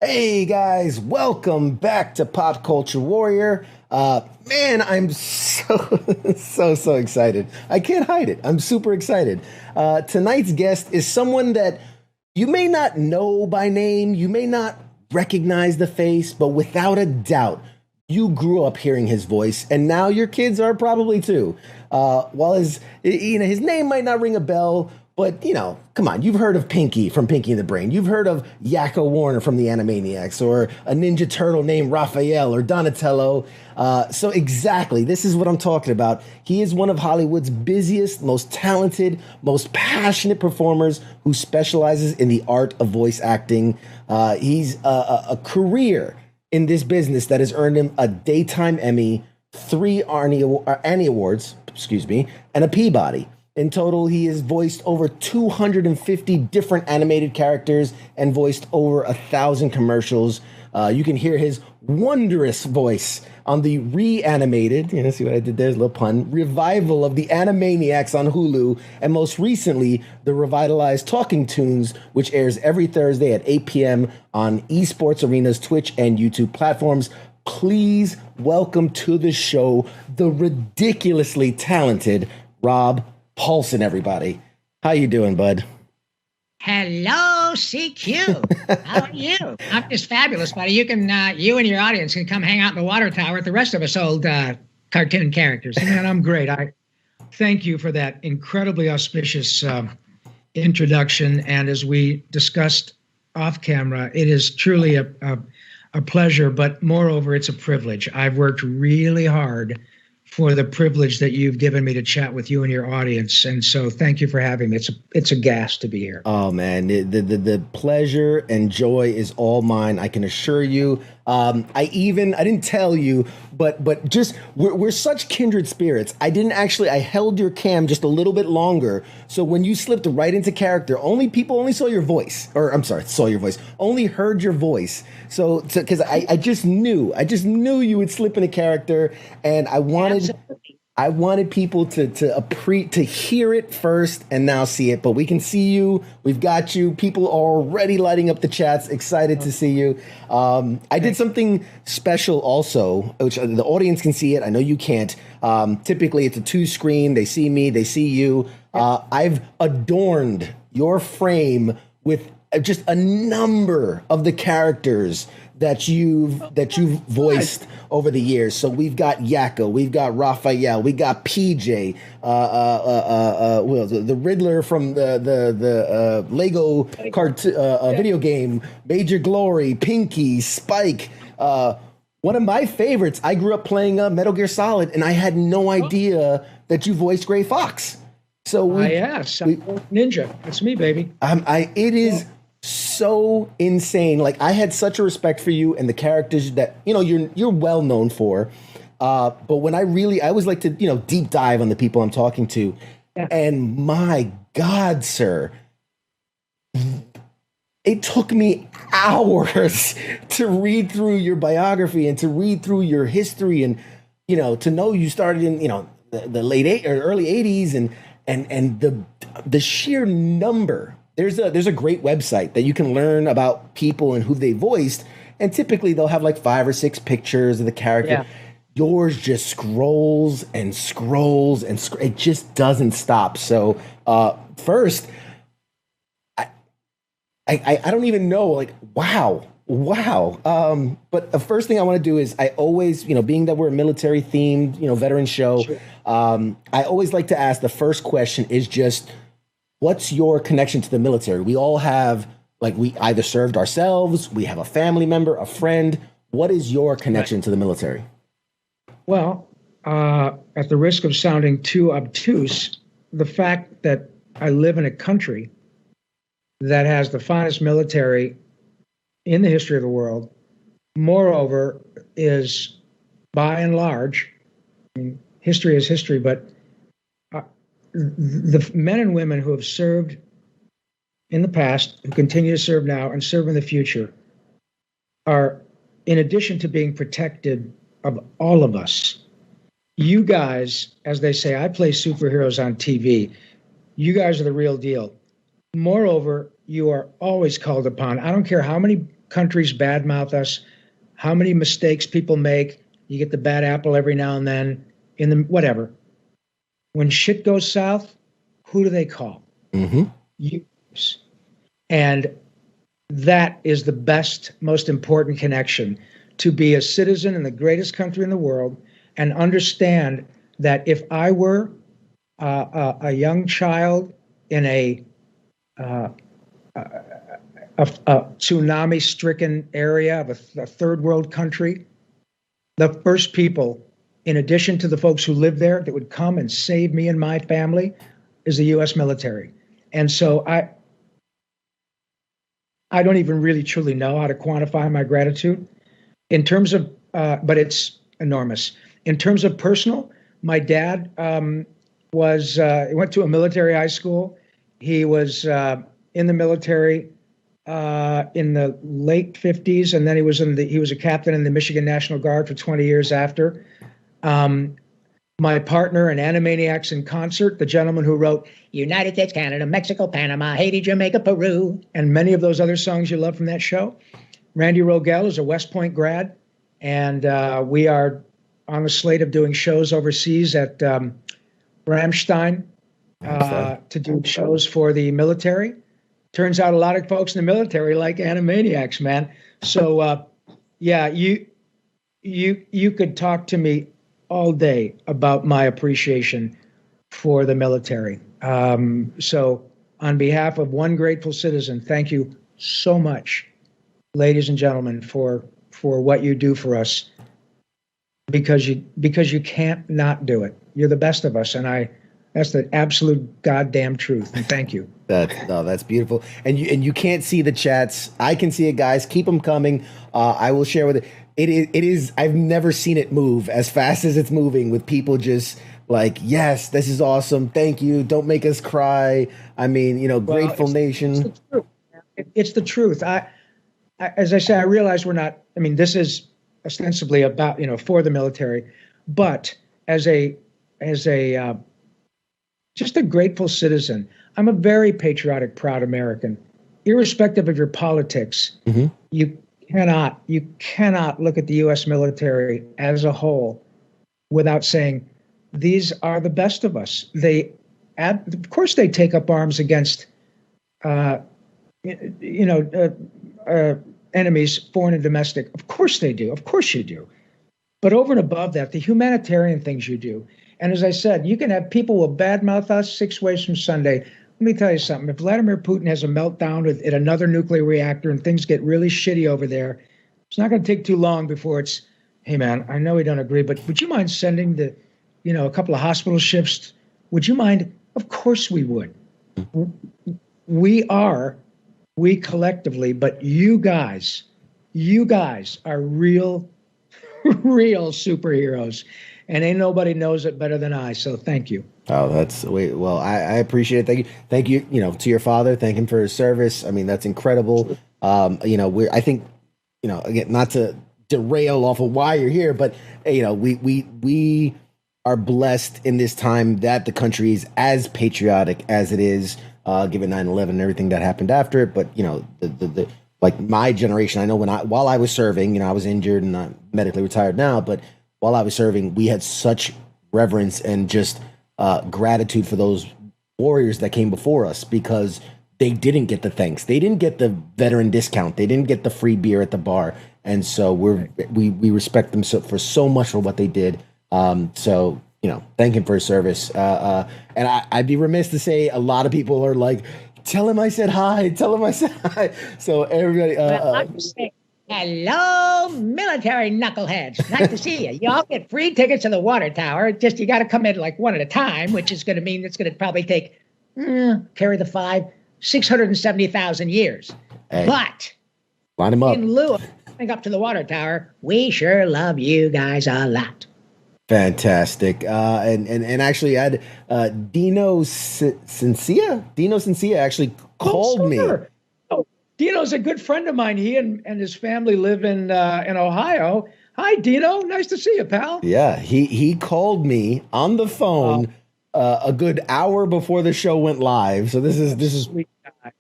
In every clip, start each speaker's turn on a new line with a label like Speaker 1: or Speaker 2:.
Speaker 1: Hey guys, welcome back to Pop Culture Warrior. Man, I'm so so excited. I can't hide it. I'm super excited. Tonight's guest is someone that you may not know by name, you may not recognize the face, but without a doubt, you grew up hearing his voice, and now your kids are probably too. While his name might not ring a bell, but, come on, you've heard of Pinky from Pinky and the Brain. You've heard of Yakko Warner from the Animaniacs, or a Ninja Turtle named Raphael or Donatello. So exactly, this is what I'm talking about. He is one of Hollywood's busiest, most talented, most passionate performers who specializes in the art of voice acting. He's a career in this business that has earned him a Daytime Emmy, 3 Annie Awards, and a Peabody. In total, he has voiced over 250 different animated characters and voiced over 1,000 commercials. You can hear his wondrous voice on the reanimated, see what I did there, a little pun, revival of the Animaniacs on Hulu, and most recently, the revitalized Talking Tunes, which airs every Thursday at 8 p.m. on Esports Arena's Twitch and YouTube platforms. Please welcome to the show the ridiculously talented Rob Paulsen, everybody. How you doing, bud?
Speaker 2: Hello, CQ. How are you? I'm just fabulous, buddy. You and your audience can come hang out in the water tower with the rest of us old cartoon characters.
Speaker 3: Man, I'm great. I thank you for that incredibly auspicious introduction. And as we discussed off camera, it is truly a pleasure, but moreover, it's a privilege. I've worked really hard for the privilege that you've given me to chat with you and your audience. And so thank you for having me. It's a gas to be here.
Speaker 1: Oh man, the pleasure and joy is all mine. I can assure you. I didn't tell you, but just we're such kindred spirits. I held your cam just a little bit longer. So when you slipped right into character, people only saw your voice, only heard your voice. So because I just knew you would slip into character, and I wanted people to hear it first and now see it. But we can see you. We've got you. People are already lighting up the chats, excited to see you. I did something special also, which the audience can see it. I know you can't. Typically, it's a 2-screen. They see me. They see you. I've adorned your frame with just a number of the characters that you've voiced over the years. So we've got Yakko, we've got Raphael, we got PJ, the Riddler from the Lego video game, Major Glory, Pinky, Spike. One of my favorites. I grew up playing Metal Gear Solid, and I had no idea that you voiced Gray Fox. So
Speaker 3: Ninja. That's me, baby.
Speaker 1: It is so insane. Like, I had such a respect for you and the characters that you're well known for. But when I always like to deep dive on the people I'm talking to, and my God, sir, it took me hours to read through your biography and to read through your history, and to know you started in the late early 80s, and the sheer number. There's a great website that you can learn about people and who they voiced, and typically they'll have like 5 or 6 pictures of the character. Yeah. Yours just scrolls and scrolls and it just doesn't stop. So first, I don't even know, like, wow. But the first thing I want to do is, I always, being that we're a military themed, veteran show, sure. I always like to ask, the first question is just, what's your connection to the military? We all have, we either served ourselves, we have a family member, a friend. What is your connection to the military?
Speaker 3: Well, at the risk of sounding too obtuse, the fact that I live in a country that has the finest military in the history of the world, moreover, is by and large, history is history, but the men and women who have served in the past, who continue to serve now and serve in the future, are, in addition to being protected of all of us, you guys, as they say, I play superheroes on TV. You guys are the real deal. Moreover, you are always called upon. I don't care how many countries badmouth us, how many mistakes people make. You get the bad apple every now and then in the whatever. When shit goes south, who do they call?
Speaker 1: Mm-hmm.
Speaker 3: US. And that is the best, most important connection, to be a citizen in the greatest country in the world and understand that if I were a young child in a tsunami-stricken area of a third world country, the first people, in addition to the folks who live there, that would come and save me and my family is the U.S. military. And so I don't even really truly know how to quantify my gratitude in terms of, but it's enormous. In terms of personal, my dad went to a military high school. He was in the military in the late 50s, and then he was a captain in the Michigan National Guard for 20 years after. My partner in Animaniacs in Concert, the gentleman who wrote United States, Canada, Mexico, Panama, Haiti, Jamaica, Peru, and many of those other songs you love from that show. Randy Rogel is a West Point grad, and we are on the slate of doing shows overseas at Ramstein to do shows for the military. Turns out a lot of folks in the military like Animaniacs, man. So, yeah, you could talk to me all day about my appreciation for the military. So on behalf of one grateful citizen, thank you so much, ladies and gentlemen, for what you do for us, because you can't not do it. You're the best of us, and that's the absolute goddamn truth. And thank you.
Speaker 1: That's beautiful. And you can't see the chats. I can see it, guys. Keep them coming. I will share with it. It is. I've never seen it move as fast as it's moving, with people just like, yes, this is awesome. Thank you. Don't make us cry. I mean, grateful nation.
Speaker 3: It's the truth. As I say, I realize we're not. I mean, this is ostensibly about for the military, but as a just a grateful citizen. I'm a very patriotic, proud American, irrespective of your politics.
Speaker 1: Mm-hmm.
Speaker 3: You cannot look at the U.S. military as a whole without saying these are the best of us. Of course, they take up arms against, enemies, foreign and domestic. Of course they do. Of course you do. But over and above that, the humanitarian things you do. And as I said, you can have people who will badmouth us 6 ways from Sunday. Let me tell you something. If Vladimir Putin has a meltdown at another nuclear reactor and things get really shitty over there, it's not going to take too long before it's, hey, man, I know we don't agree, but would you mind sending a couple of hospital shifts? Would you mind? Of course we would. We collectively, but you guys are real superheroes. And ain't nobody knows it better than I. So thank you.
Speaker 1: Oh, well, I appreciate it. Thank you, to your father. Thank him for his service. I mean, that's incredible. I think, again, not to derail off of why you're here, but, we are blessed in this time that the country is as patriotic as it is, given 9/11 and everything that happened after it. But, the like my generation, I know while I was serving, I was injured and I'm medically retired now, but while I was serving, we had such reverence and just gratitude for those warriors that came before us, because they didn't get the thanks. They didn't get the veteran discount. They didn't get the free beer at the bar. And so we respect them for so much for what they did. So, thank him for his service. And I'd be remiss to say a lot of people are like, tell him I said hi. Tell him I said hi. So everybody.
Speaker 2: I'm saying, hello, military knuckleheads. Nice to see you. Y'all get free tickets to the water tower. Just you got to come in like one at a time, which is going to mean it's going to probably take, carry the 670,000 years.
Speaker 1: Hey,
Speaker 2: but
Speaker 1: line them up.
Speaker 2: In lieu of coming up to the water tower, we sure love you guys a lot.
Speaker 1: Fantastic. And actually I had Dino Cincia actually called me.
Speaker 3: Dino's a good friend of mine. He and his family live in Ohio. Hi, Dino. Nice to see you, pal.
Speaker 1: Yeah, he called me on the phone a good hour before the show went live. So this is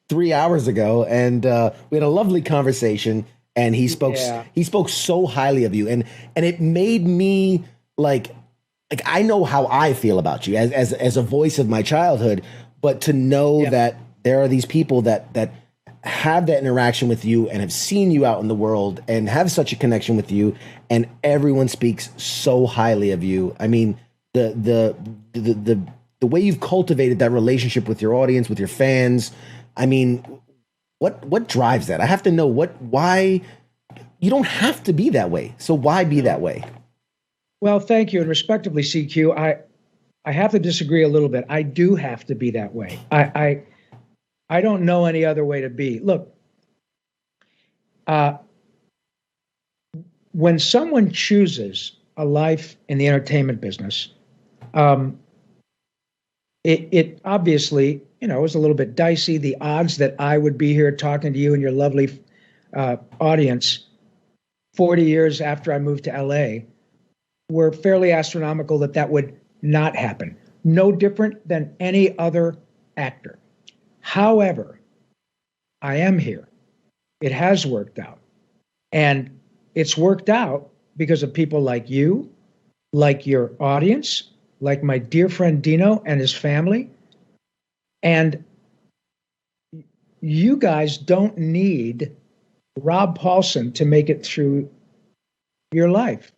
Speaker 1: 3 hours ago, and we had a lovely conversation. and he spoke so highly of you, and it made me like I know how I feel about you as a voice of my childhood, but to know that there are these people that have that interaction with you and have seen you out in the world and have such a connection with you, and everyone speaks so highly of you. I mean, the way you've cultivated that relationship with your audience, with your fans. I mean, what drives that? I have to know why. You don't have to be that way. So why be that way?
Speaker 3: Well, thank you. And respectively, CQ, I have to disagree a little bit. I do have to be that way. I don't know any other way to be. Look, when someone chooses a life in the entertainment business, it obviously, is a little bit dicey. The odds that I would be here talking to you and your lovely audience 40 years after I moved to LA were fairly astronomical that would not happen. No different than any other actor. However, I am here. It has worked out. And it's worked out because of people like you, like your audience, like my dear friend Dino and his family. And you guys don't need Rob Paulsen to make it through your life.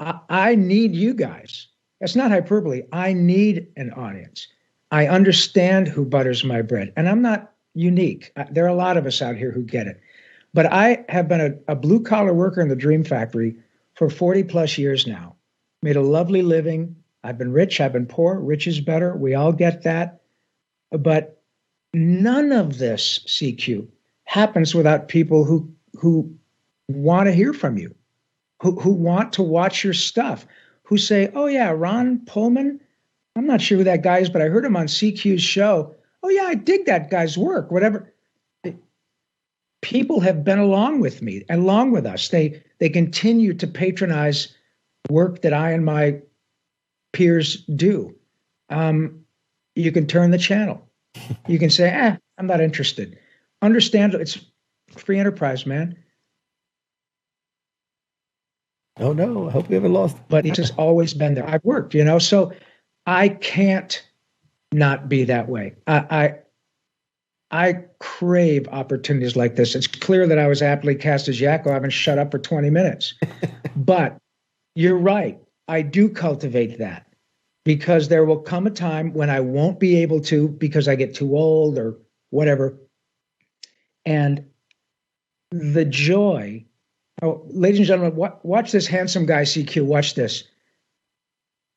Speaker 3: I need you guys. That's not hyperbole. I need an audience. I understand who butters my bread, and I'm not unique. There are a lot of us out here who get it. But I have been a blue-collar worker in the Dream Factory for 40 plus years now. Made a lovely living. I've been rich, I've been poor. Rich is better. We all get that. But none of this, CQ, happens without people who want to hear from you, who want to watch your stuff, who say, oh yeah, Ron Pullman, I'm not sure who that guy is, but I heard him on CQ's show. Oh yeah, I dig that guy's work, whatever. People have been along with me, along with us. They continue to patronize work that I and my peers do. You can turn the channel. You can say, I'm not interested. Understand, it's free enterprise, man.
Speaker 1: Oh no, I hope we haven't lost.
Speaker 3: But it's just always been there. I've worked, so I can't not be that way. I crave opportunities like this. It's clear that I was aptly cast as Yakko. I haven't shut up for 20 minutes. But you're right. I do cultivate that because there will come a time when I won't be able to because I get too old or whatever. And the joy, ladies and gentlemen, watch this handsome guy, CQ. Watch this.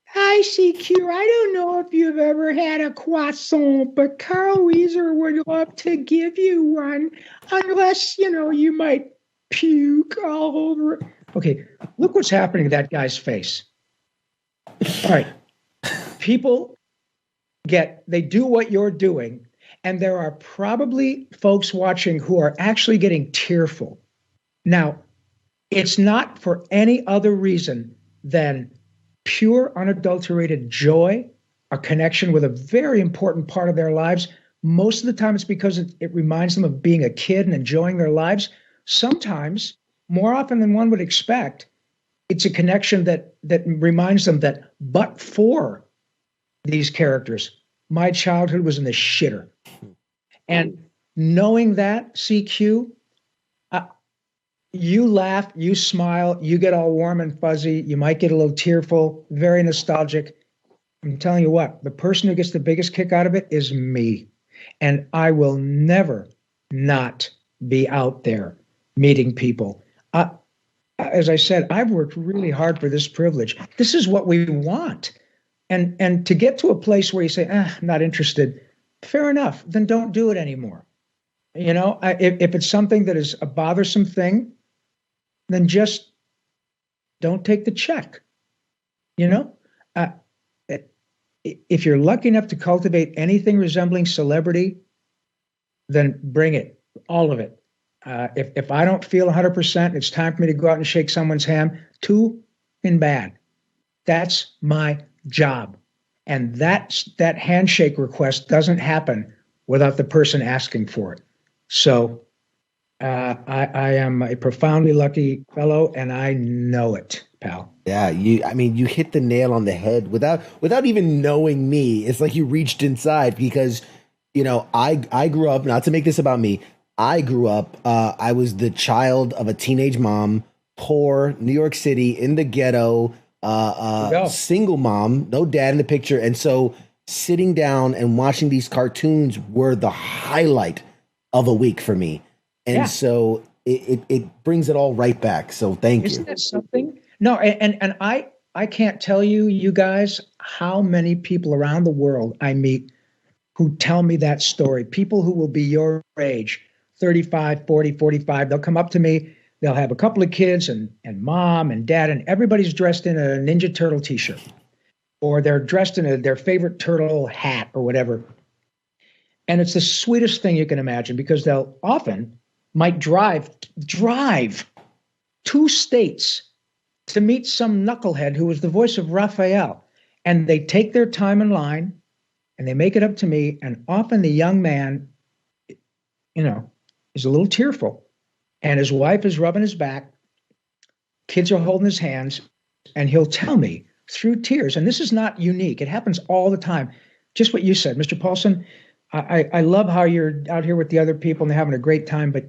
Speaker 3: Hi, CQ. I don't know if you've ever had a croissant, but Carl Weezer would love to give you one, unless, you might puke all over. Okay, look what's happening to that guy's face. All right. People they do what you're doing, and there are probably folks watching who are actually getting tearful. Now, it's not for any other reason than pure, unadulterated joy, a connection with a very important part of their lives. Most of the time, it's because it reminds them of being a kid and enjoying their lives. Sometimes, more often than one would expect, it's a connection that reminds them that but for these characters, my childhood was in the shitter. And knowing that, CQ, you laugh, you smile, you get all warm and fuzzy, you might get a little tearful, very nostalgic. I'm telling you what, the person who gets the biggest kick out of it is me. And I will never not be out there meeting people. As I said, I've worked really hard for this privilege. This is what we want. And to get to a place where you say, I'm not interested, fair enough, then don't do it anymore. If it's something that is a bothersome thing, then just don't take the check. If you're lucky enough to cultivate anything resembling celebrity, then bring it, all of it. If I don't feel 100%, it's time for me to go out and shake someone's hand, too in bad. That's my job. And that handshake request doesn't happen without the person asking for it. So I am a profoundly lucky fellow, and I know it, pal.
Speaker 1: Yeah, you hit the nail on the head without even knowing me. It's like you reached inside because, I grew up, not to make this about me. I grew up, I was the child of a teenage mom, poor, New York City, in the ghetto, single mom, no dad in the picture. And so sitting down and watching these cartoons were the highlight of a week for me. And so it brings it all right back. So thank you.
Speaker 3: Isn't that something? No, and I can't tell you, you guys, how many people around the world I meet who tell me that story. People who will be your age, 35, 40, 45. They'll come up to me. They'll have a couple of kids and mom and dad, and everybody's dressed in a Ninja Turtle t-shirt, or they're dressed in their favorite turtle hat or whatever. And it's the sweetest thing you can imagine, because they'll often might drive 2 states to meet some knucklehead who was the voice of Raphael. And they take their time in line and they make it up to me. And often the young man, is a little tearful, and his wife is rubbing his back. Kids are holding his hands, and he'll tell me through tears. And this is not unique. It happens all the time. Just what you said, Mr. Paulsen. I love how you're out here with the other people and they're having a great time. But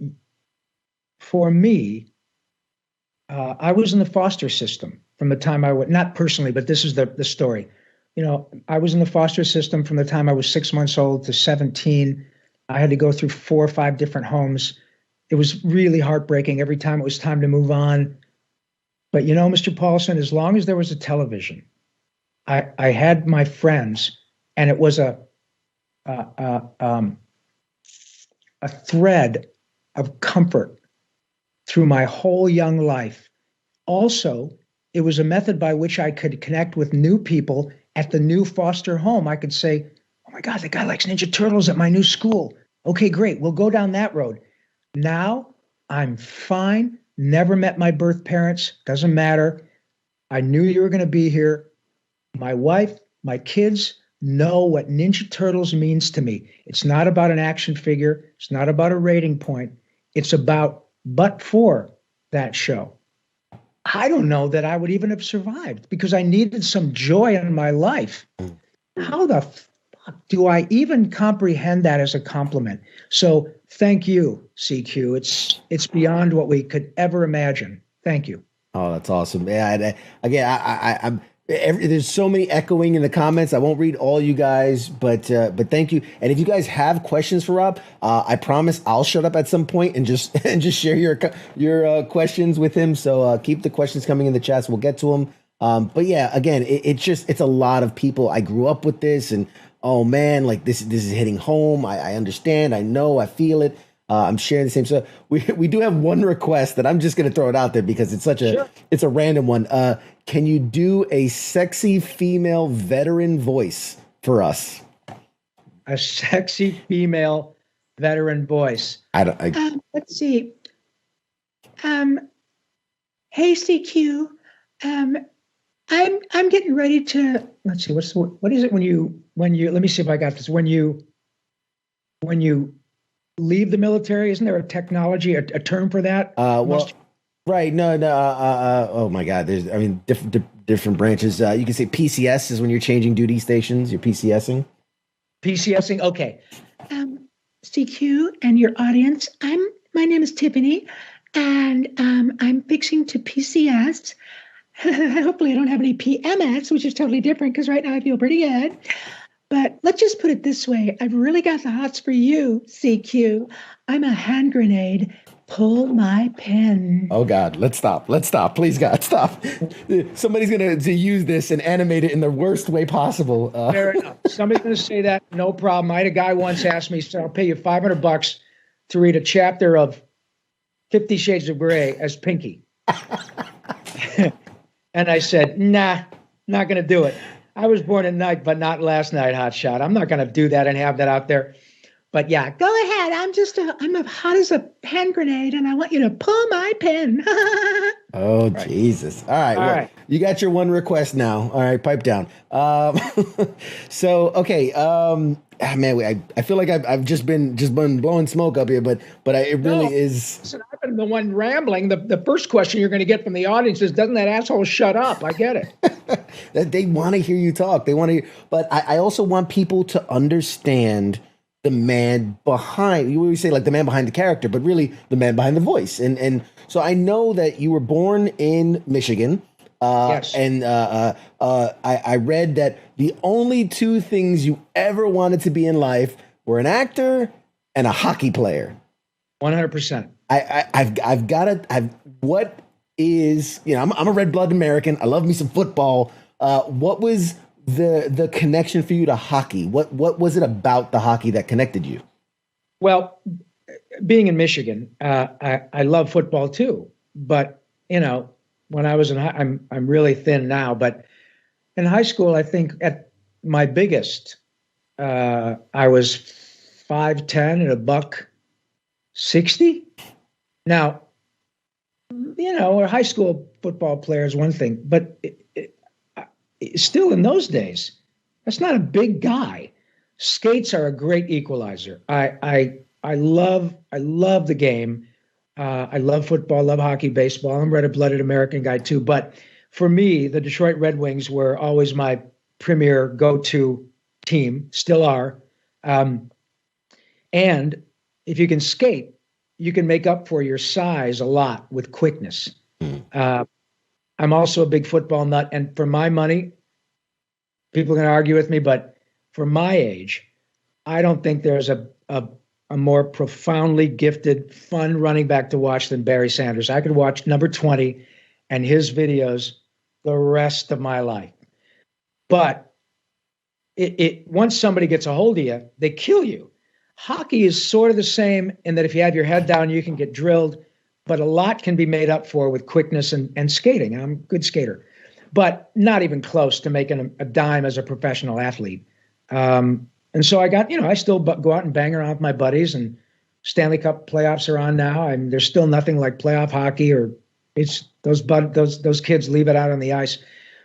Speaker 3: for me, I was in the foster system from the time I was, not personally, but this is the story. I was in the foster system from the time I was 6 months old to 17. I had to go through 4 or 5 different homes. It was really heartbreaking every time it was time to move on. But Mr. Paulsen, as long as there was a television, I had my friends, and it was a thread of comfort through my whole young life. Also, it was a method by which I could connect with new people at the new foster home. I could say, oh my God, the guy likes Ninja Turtles at my new school. Okay, great. We'll go down that road. Now I'm fine. Never met my birth parents. Doesn't matter. I knew you were going to be here. My wife, my kids know what Ninja Turtles means to me. It's not about an action figure. It's not about a rating point. It's about, but for that show, I don't know that I would even have survived, because I needed some joy in my life. How the fuck do I even comprehend that as a compliment? So thank you, CQ. It's beyond what we could ever imagine. Thank you.
Speaker 1: Oh, that's awesome. Yeah. I'm there's so many echoing in the comments. I won't read all you guys, but thank you. And if you guys have questions for Rob, I promise I'll shut up at some point and just share your questions with him. So keep the questions coming in the chats. We'll get to them. But yeah, again, it's a lot of people. I grew up with this, and oh man, like this is hitting home. I understand. I know. I feel it. I'm sharing the same stuff. We do have one request that I'm just going to throw it out there because it's it's a random one. Can you do a sexy female veteran voice for us?
Speaker 3: A sexy female veteran voice.
Speaker 2: Let's see. Hey CQ. I'm getting ready to. Let's see. What is it when you? Let me see if I got this. When you leave the military, isn't there a technology, a term for that?
Speaker 1: Right. No. Oh my God. There's, different branches. You can say PCS is when you're changing duty stations. You're PCSing.
Speaker 2: PCSing. Okay. CQ and your audience. My name is Tiffany, and I'm fixing to PCS. Hopefully, I don't have any PMS, which is totally different because right now I feel pretty good. But let's just put it this way. I've really got the hots for you, CQ. I'm a hand grenade. Pull my pin.
Speaker 1: Oh, God. Let's stop. Please, God, stop. Somebody's going to use this and animate it in the worst way possible.
Speaker 3: Fair enough. Somebody's going to say that. No problem. I had a guy once ask me, so I'll pay you $500 to read a chapter of 50 Shades of Grey as Pinky. And I said, nah, not going to do it. I was born at night, but not last night, hotshot. I'm not going to do that and have that out there.
Speaker 2: But yeah, go ahead. I'm hot as a hand grenade, and I want you to pull my pin.
Speaker 1: Oh, right. Jesus. All right.
Speaker 2: All
Speaker 1: Well,
Speaker 2: right.
Speaker 1: You got your one request now. All right. Pipe down. So, okay. Man, I feel like I've just been blowing smoke up here, but it really is.
Speaker 2: Listen, I've been the one rambling. The first question you're going to get from the audience is, doesn't that asshole shut up? I get it.
Speaker 1: That they want to hear you talk. They want to, but I also want people to understand the man behind, you always say like the man behind the character, but really the man behind the voice. And so I know that you were born in Michigan.
Speaker 2: Yes.
Speaker 1: And I read that the only two things you ever wanted to be in life were an actor and a hockey player.
Speaker 2: 100%.
Speaker 1: I've got to, what is, I'm a red-blooded American. I love me some football. What was the connection for you to hockey? What was it about the hockey that connected you?
Speaker 2: Well, being in Michigan, I love football too. But when I was I'm really thin now. But in high school, I think at my biggest, I was 5'10" and $160. Now, a high school football player is one thing, but still in those days, that's not a big guy. Skates are a great equalizer. I love the game. I love football, love hockey, baseball. I'm a red-blooded American guy too. But for me, the Detroit Red Wings were always my premier go-to team, still are. And if you can skate, you can make up for your size a lot with quickness. I'm also a big football nut, and for my money, people can argue with me, but for my age, I don't think there's a more profoundly gifted, fun running back to watch than Barry Sanders. I could watch number 20 and his videos the rest of my life. But once somebody gets a hold of you, they kill you. Hockey is sort of the same in that if you have your head down, you can get drilled, but a lot can be made up for with quickness and skating. I'm a good skater, but not even close to making a dime as a professional athlete. And so I still go out and bang around with my buddies, and Stanley Cup playoffs are on now. And there's still nothing like playoff hockey, or it's those kids leave it out on the ice.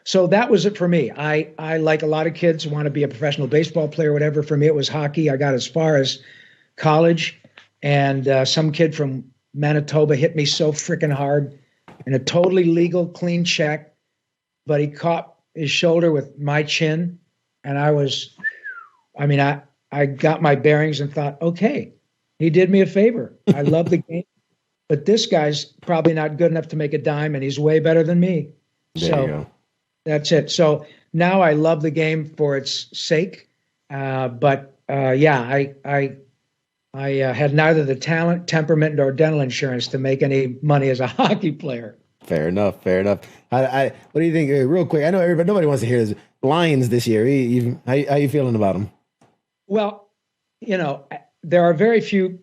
Speaker 2: So that was it for me. I like a lot of kids want to be a professional baseball player, whatever. For me, it was hockey. I got as far as college, and some kid from Manitoba hit me so freaking hard in a totally legal, clean check, but he caught his shoulder with my chin, and I got my bearings and thought, okay, he did me a favor. I love the game, but this guy's probably not good enough to make a dime, and he's way better than me.
Speaker 1: There you go.
Speaker 2: That's it. So now I love the game for its sake. I had neither the talent, temperament, nor dental insurance to make any money as a hockey player.
Speaker 1: Fair enough. What do you think? Real quick, I know nobody wants to hear this. Lions this year. How you feeling about them?
Speaker 2: Well, there are very few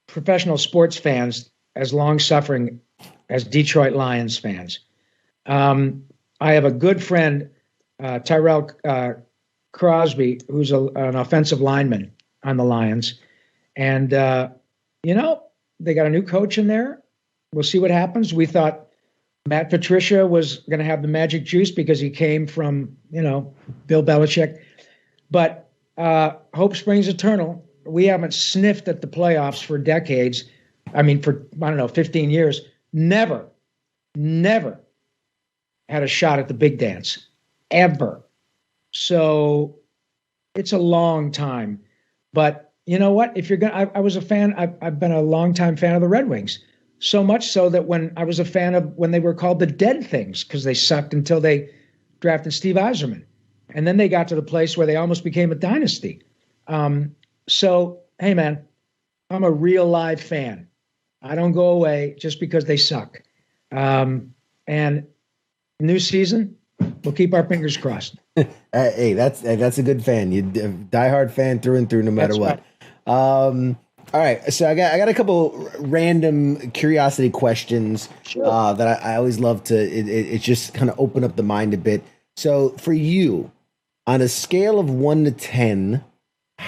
Speaker 2: professional sports fans as long-suffering as Detroit Lions fans. I have a good friend, Tyrell Crosby, who's an offensive lineman on the Lions. And, they got a new coach in there. We'll see what happens. We thought Matt Patricia was going to have the magic juice because he came from, Bill Belichick. But hope springs eternal. We haven't sniffed at the playoffs for decades. I mean, for, 15 years. Never had a shot at the big dance. Ever. So it's a long time. But you know what? If you're going to, I was a fan. I've been a longtime fan of the Red Wings. So much so that when I was a fan of when they were called the Dead Things, because they sucked until they drafted Steve Yzerman. And then they got to the place where they almost became a dynasty. So, hey, man, I'm a real live fan. I don't go away just because they suck. And new season, we'll keep our fingers crossed.
Speaker 1: Hey, that's a good fan. You diehard fan through and through, no matter what. Right. All right, so I got a couple random curiosity questions.
Speaker 2: Sure.
Speaker 1: That I always love to. It just kind of open up the mind a bit. So for you, on a scale of 1 to 10,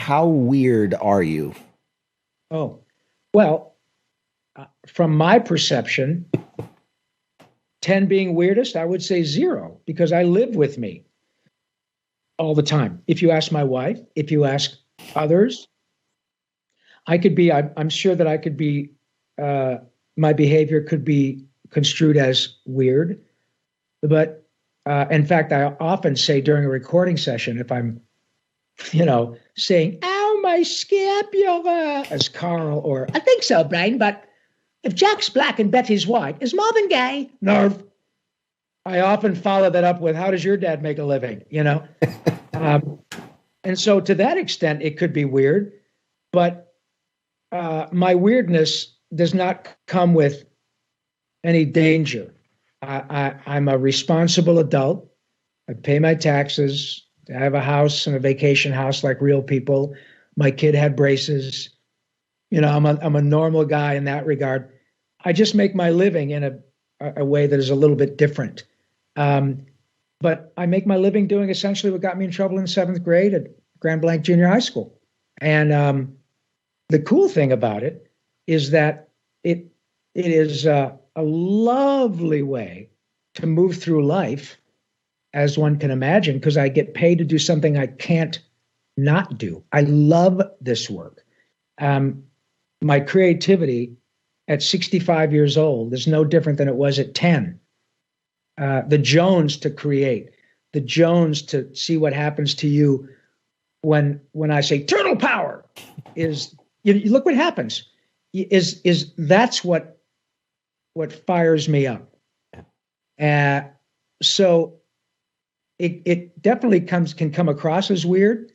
Speaker 1: how weird are you?
Speaker 2: Oh, well, from my perception, 10 being weirdest, I would say 0, because I live with me all the time. If you ask my wife, if you ask others, I'm sure that I could be, my behavior could be construed as weird. But in fact, I often say during a recording session, if I'm, saying, ow, my scapula, as Carl, or I think so, Brain, but if Jack's black and Betty's white, is Marvin gay? Nerve. I often follow that up with, how does your dad make a living? And so to that extent, it could be weird, but my weirdness does not come with any danger. I'm a responsible adult. I pay my taxes. I have a house and a vacation house like real people. My kid had braces. I'm a normal guy in that regard. I just make my living in a way that is a little bit different. But I make my living doing essentially what got me in trouble in 7th grade at Grand Blanc Junior High School. And the cool thing about it is that it is a lovely way to move through life, as one can imagine, because I get paid to do something I can't not do. I love this work. My creativity at 65 years old is no different than it was at 10. The Jones to create, the Jones to see what happens to you when I say turtle power is, you look what happens, is that's what fires me up. So it definitely can come across as weird,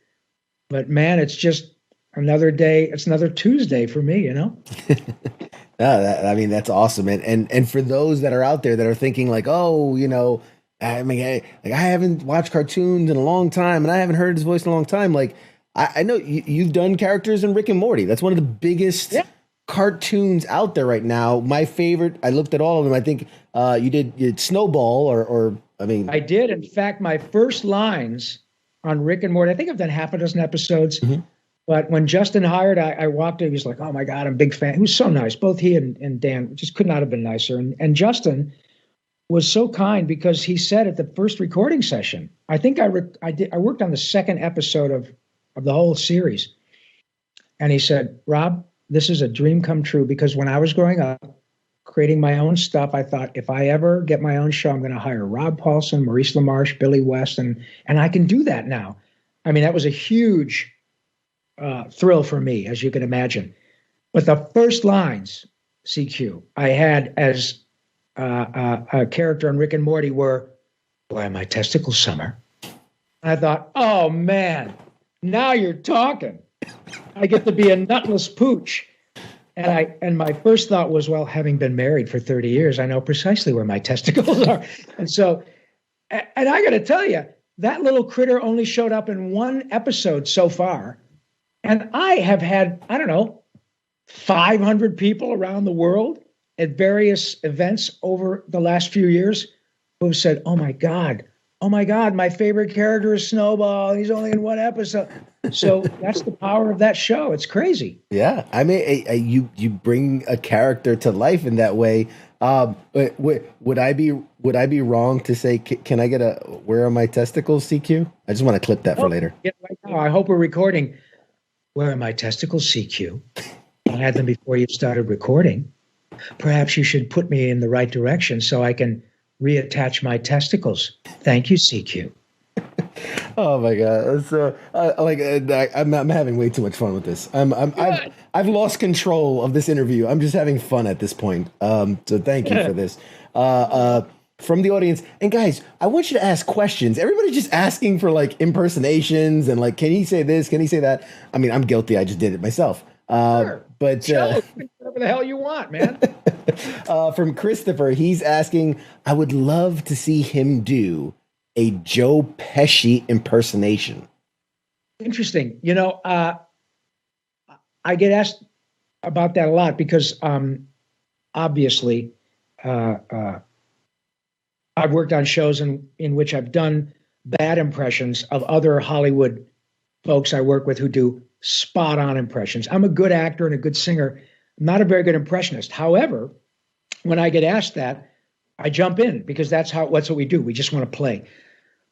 Speaker 2: but man, it's just another day. It's another Tuesday for me,
Speaker 1: That's awesome. And for those that are out there that are thinking like, oh, I haven't watched cartoons in a long time and I haven't heard his voice in a long time. Like, I know you've done characters in Rick and Morty. That's one of the biggest cartoons out there right now. My favorite, I looked at all of them. I think you did Snowball I
Speaker 2: did. In fact, my first lines on Rick and Morty, I think I've done half a dozen episodes. Mm-hmm. But when Justin hired, I walked in, he was like, oh my God, I'm a big fan. He was so nice. Both he and Dan just could not have been nicer. And Justin was so kind because he said at the first recording session, I think I worked on the second episode of the whole series. And he said, Rob, this is a dream come true, because when I was growing up, creating my own stuff, I thought, if I ever get my own show, I'm going to hire Rob Paulsen, Maurice LaMarche, Billy West, and I can do that now. I mean, that was a huge thrill for me, as you can imagine. But the first lines, CQ, I had as a character on Rick and Morty were, boy, my testicles summer. And I thought, oh man, now you're talking. I get to be a nutless pooch. And my first thought was, well, having been married for 30 years, I know precisely where my testicles are. And so, and I got to tell you, that little critter only showed up in one episode so far. And I have had, 500 people around the world at various events over the last few years who have said, oh my God, my favorite character is Snowball. He's only in one episode. So that's the power of that show. It's crazy.
Speaker 1: Yeah. I mean, you bring a character to life in that way. Would I be wrong to say, can I get where are my testicles, CQ? I just want to clip that for later.
Speaker 2: Yeah, right now. I hope we're recording. Where are my testicles, CQ? I had them before you started recording. Perhaps you should put me in the right direction so I can reattach my testicles. Thank you, CQ.
Speaker 1: Oh my God! So I'm having way too much fun with this. I've lost control of this interview. I'm just having fun at this point. So thank you for this. From the audience, and guys, I want you to ask questions. Everybody's just asking for like impersonations and like, can he say this? Can he say that? I mean, I'm guilty. I just did it myself.
Speaker 2: Sure.
Speaker 1: But
Speaker 2: whatever the hell you want, man.
Speaker 1: From Christopher, he's asking, I would love to see him do a Joe Pesci impersonation.
Speaker 2: Interesting. I get asked about that a lot because obviously I've worked on shows in which I've done bad impressions of other Hollywood folks I work with who do
Speaker 3: spot on impressions. I'm a good actor and a good singer, not a very good impressionist. However, when I get asked that, I jump in because that's what we do. We just want to play.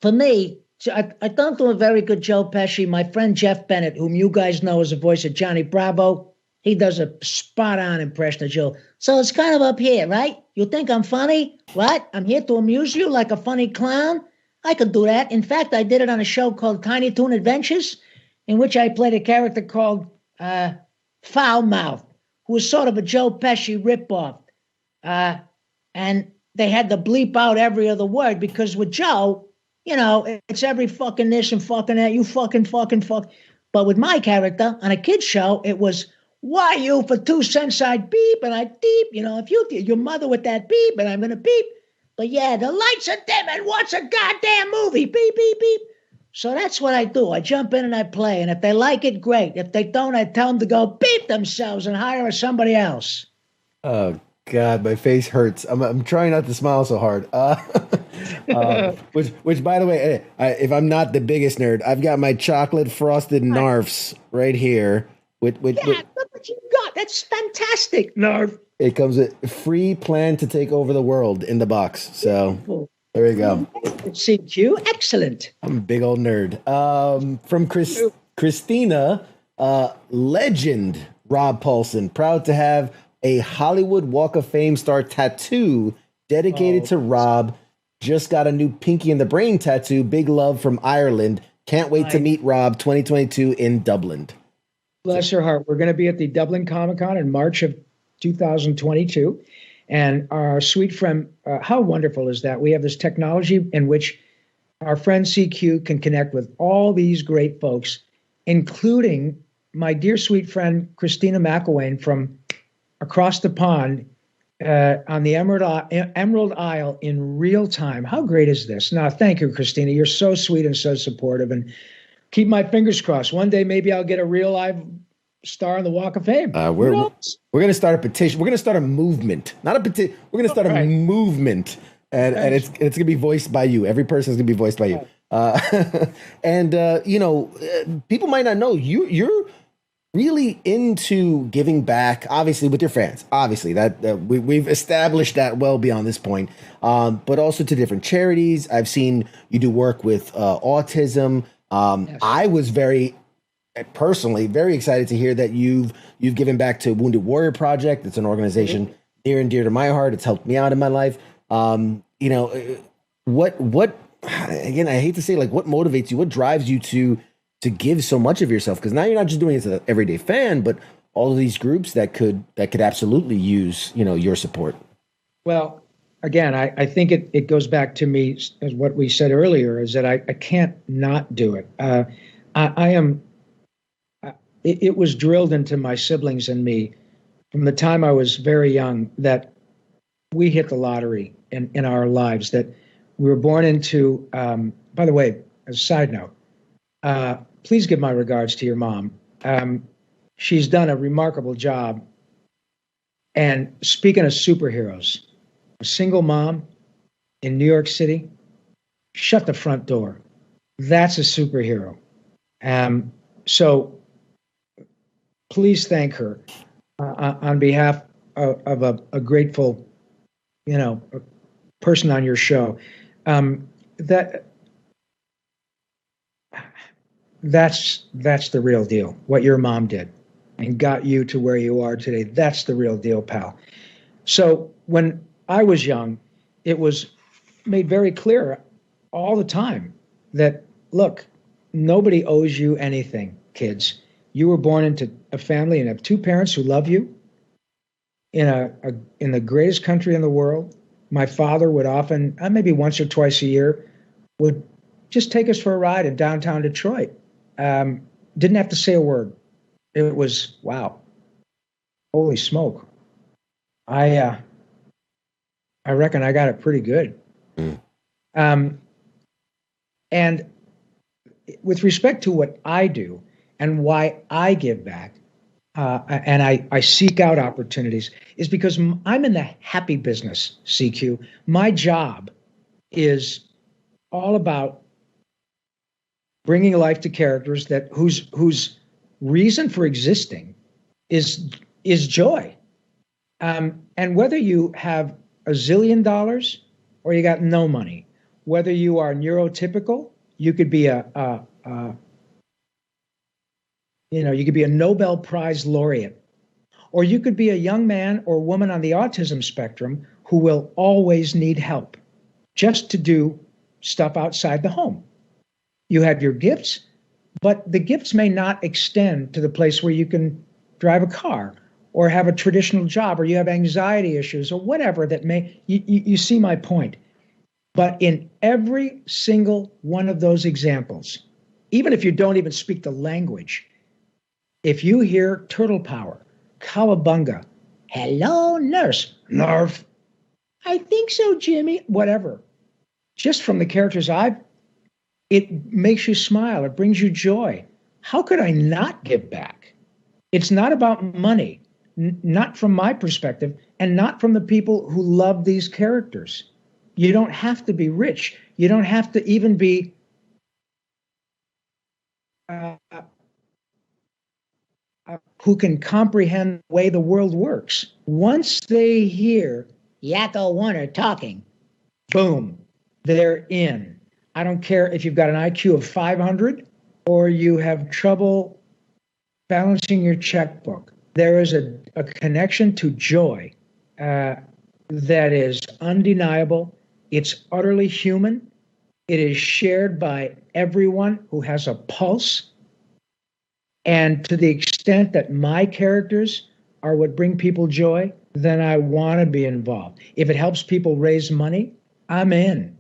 Speaker 2: For me, I don't do a very good Joe Pesci. My friend Jeff Bennett, whom you guys know as the voice of Johnny Bravo, he does a spot-on impression of Joe. So it's kind of up here, right? You think I'm funny? What? I'm here to amuse you like a funny clown? I could do that. In fact, I did it on a show called Tiny Toon Adventures, in which I played a character called Foul Mouth, who was sort of a Joe Pesci ripoff. And they had to bleep out every other word because with Joe, you know, it's every fucking this and fucking that, you fucking. But with my character on a kid's show, it was, why you for 2 cents I'd beep and I'd deep, you know, if you your mother with that beep and I'm going to beep. But yeah, the lights are dim and what's a goddamn movie? Beep, beep, beep. So that's what I do. I jump in and I play. And if they like it, great. If they don't, I tell them to go beep themselves and hire somebody else.
Speaker 1: Oh, God, my face hurts. I'm trying not to smile so hard. Which, by the way, if I'm not the biggest nerd, I've got my chocolate frosted Narfs right here.
Speaker 2: Look what you got. That's fantastic, Narf.
Speaker 1: It comes with a free plan to take over the world in the box. So there we go.
Speaker 2: CQ, excellent.
Speaker 1: I'm a big old nerd. From Christina, legend Rob Paulsen, proud to have a Hollywood Walk of Fame star tattoo dedicated to Rob. Just got a new Pinky in the Brain tattoo. Big love from Ireland. Can't wait to meet Rob 2022 in Dublin.
Speaker 3: Bless her heart. We're going to be at the Dublin Comic-Con in March of 2022. And our sweet friend, how wonderful is that? We have this technology in which our friend CQ can connect with all these great folks, including my dear sweet friend, Christina McElwain from across the pond on the Emerald Isle in real time. How great is this? Now, thank you, Christina. You're so sweet and so supportive. And keep my fingers crossed. One day, maybe I'll get a real live star on the Walk of Fame.
Speaker 1: We're going to start a petition. We're going to start a movement, not a petition. We're going to start a movement, and it's going to be voiced by you. Every person is going to be voiced by you. And you know, people might not know you're really into giving back. Obviously, with your fans. Obviously, that we've established that well beyond this point. But also to different charities. I've seen you do work with autism. Yes. I was personally very excited to hear that you've given back to Wounded Warrior Project. It's an organization near and dear to my heart. It's helped me out in my life. You know, what again, I hate to say, like, what motivates you? What drives you to give so much of yourself? Because now you're not just doing it as an everyday fan, but all of these groups that could absolutely use, you know, your support. Well,
Speaker 3: again, I think it goes back to me as what we said earlier, is that I can't not do it. It was drilled into my siblings and me from the time I was very young that we hit the lottery in our lives, that we were born into, by the way, as a side note, please give my regards to your mom. She's done a remarkable job. And speaking of superheroes, a single mom in New York City, shut the front door. That's a superhero. So please thank her on behalf of a grateful, you know, person on your show. That's the real deal. What your mom did and got you to where you are today. That's the real deal, pal. So when I was young, it was made very clear all the time that, look, nobody owes you anything, kids. You were born into a family and have two parents who love you in the greatest country in the world. My father would often, maybe once or twice a year, would just take us for a ride in downtown Detroit. Didn't have to say a word. It was, wow, holy smoke. I reckon I got it pretty good. And with respect to what I do and why I give back, and I seek out opportunities, is because I'm in the happy business, CQ. My job is all about bringing life to characters whose
Speaker 2: reason for existing is joy. And whether you have a zillion dollars or you got no money, whether you are neurotypical, you could be you could be a Nobel Prize laureate, or you could be a young man or woman on the autism spectrum who will always need help just to do stuff outside the home. You have your gifts, but the gifts may not extend to the place where you can drive a car or have a traditional job, or you have anxiety issues or whatever that you see my point. But in every single one of those examples, even if you don't even speak the language, if you hear turtle power, cowabunga, hello, nurse, Narf, I think so, Jimmy, whatever, just from the characters it makes you smile. It brings you joy. How could I not give back? It's not about money, not from my perspective, and not from the people who love these characters. You don't have to be rich. You don't have to even be who can comprehend the way the world works. Once they hear Yakko Warner talking, boom, they're in. I don't care if you've got an IQ of 500 or you have trouble balancing your checkbook. There is a connection to joy that is undeniable. It's utterly human. It is shared by everyone who has a pulse. And to the extent that my characters are what bring people joy, then I want to be involved. If it helps people raise money, I'm in.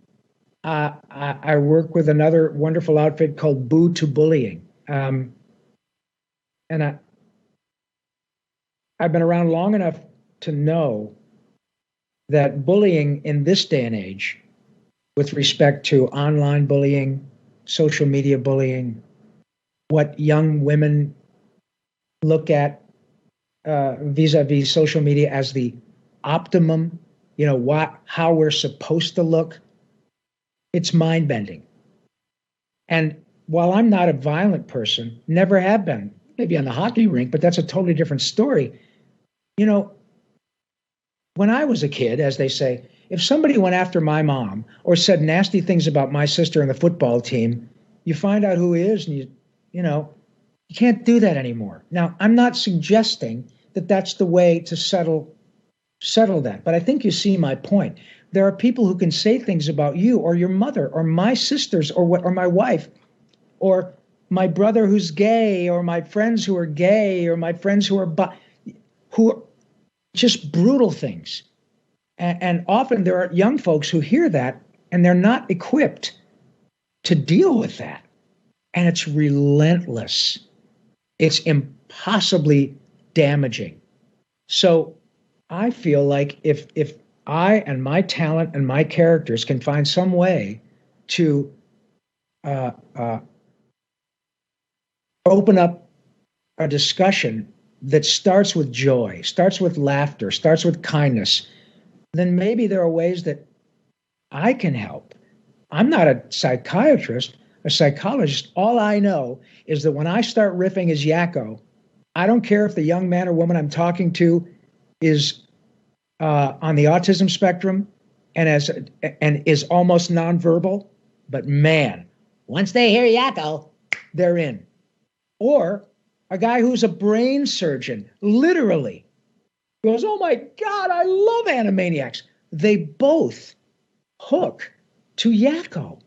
Speaker 2: I work with another wonderful outfit called Boo to Bullying. And I've been around long enough to know that bullying in this day and age, with respect to online bullying, social media bullying, what young women look at vis-a-vis social media as the optimum, how we're supposed to look, it's mind-bending. And while I'm not a violent person, never have been, maybe on the hockey rink, but that's a totally different story. When I was a kid, as they say, if somebody went after my mom or said nasty things about my sister and the football team, you find out who he is, and you can't do that anymore. Now, I'm not suggesting that that's the way to settle that, but I think you see my point. There are people who can say things about you or your mother or my sisters or my wife or my brother who's gay or my friends who are gay or my friends who are just brutal things. And often there are young folks who hear that and they're not equipped to deal with that. And it's relentless. It's impossibly damaging. So I feel like if I and my talent and my characters can find some way to open up a discussion that starts with joy, starts with laughter, starts with kindness, then maybe there are ways that I can help. I'm not a psychiatrist, a psychologist. All I know is that when I start riffing as Yakko, I don't care if the young man or woman I'm talking to is on the autism spectrum and is almost nonverbal, but man, once they hear Yakko, they're in. Or a guy who's a brain surgeon, literally, goes, oh my God, I love Animaniacs. They both hook to Yakko.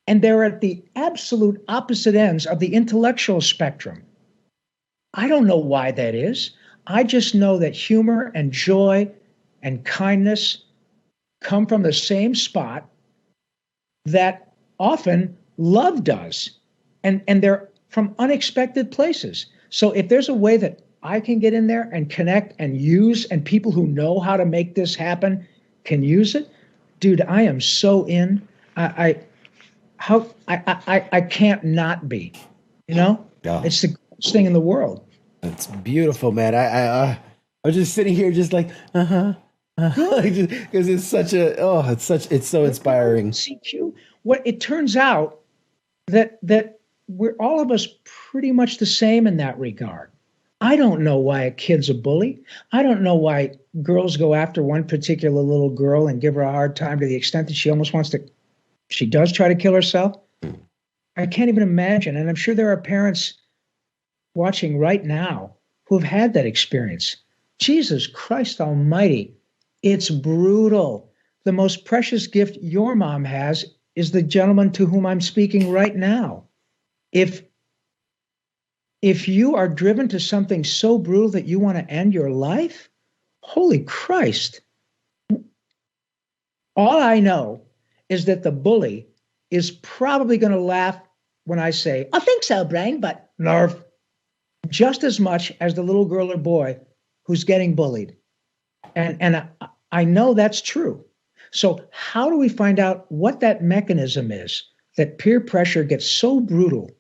Speaker 2: And they're at the absolute opposite ends of the intellectual spectrum. I don't know why that is. I just know that humor and joy and kindness come from the same spot that often love does. And they're from unexpected places. So if there's a way that I can get in there and connect and use, and people who know how to make this happen can use it, dude, I am so in. I can't not be, Yeah. It's the greatest thing in the world.
Speaker 1: That's beautiful, man. I was just sitting here just like, because it's such it's so inspiring.
Speaker 2: CQ. What it turns out that
Speaker 3: we're all of us pretty much the same in that regard. I don't know why a kid's a bully. I don't know why girls go after one particular little girl and give her a hard time to the extent that she does try to kill herself. I can't even imagine. And I'm sure there are parents watching right now who have had that experience. Jesus Christ Almighty, it's brutal. The most precious gift your mom has is the gentleman to whom I'm speaking right now. If you are driven to something so brutal that you want to end your life, holy Christ. All I know is that the bully is probably going to laugh when I say, I think so, Brain, but nerve, just as much as the little girl or boy who's getting bullied. And I know that's true. So how do we find out what that mechanism is that peer pressure gets so brutal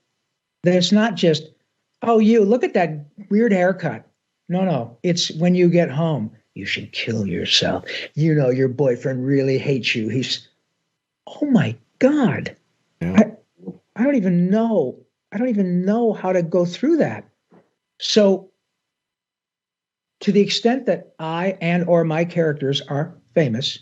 Speaker 3: that it's not just, oh, you, look at that weird haircut. No, it's when you get home, you should kill yourself. You know, your boyfriend really hates you. Oh my God. Yeah. I don't even know. I don't even know how to go through that. So to the extent that I and or my characters are famous,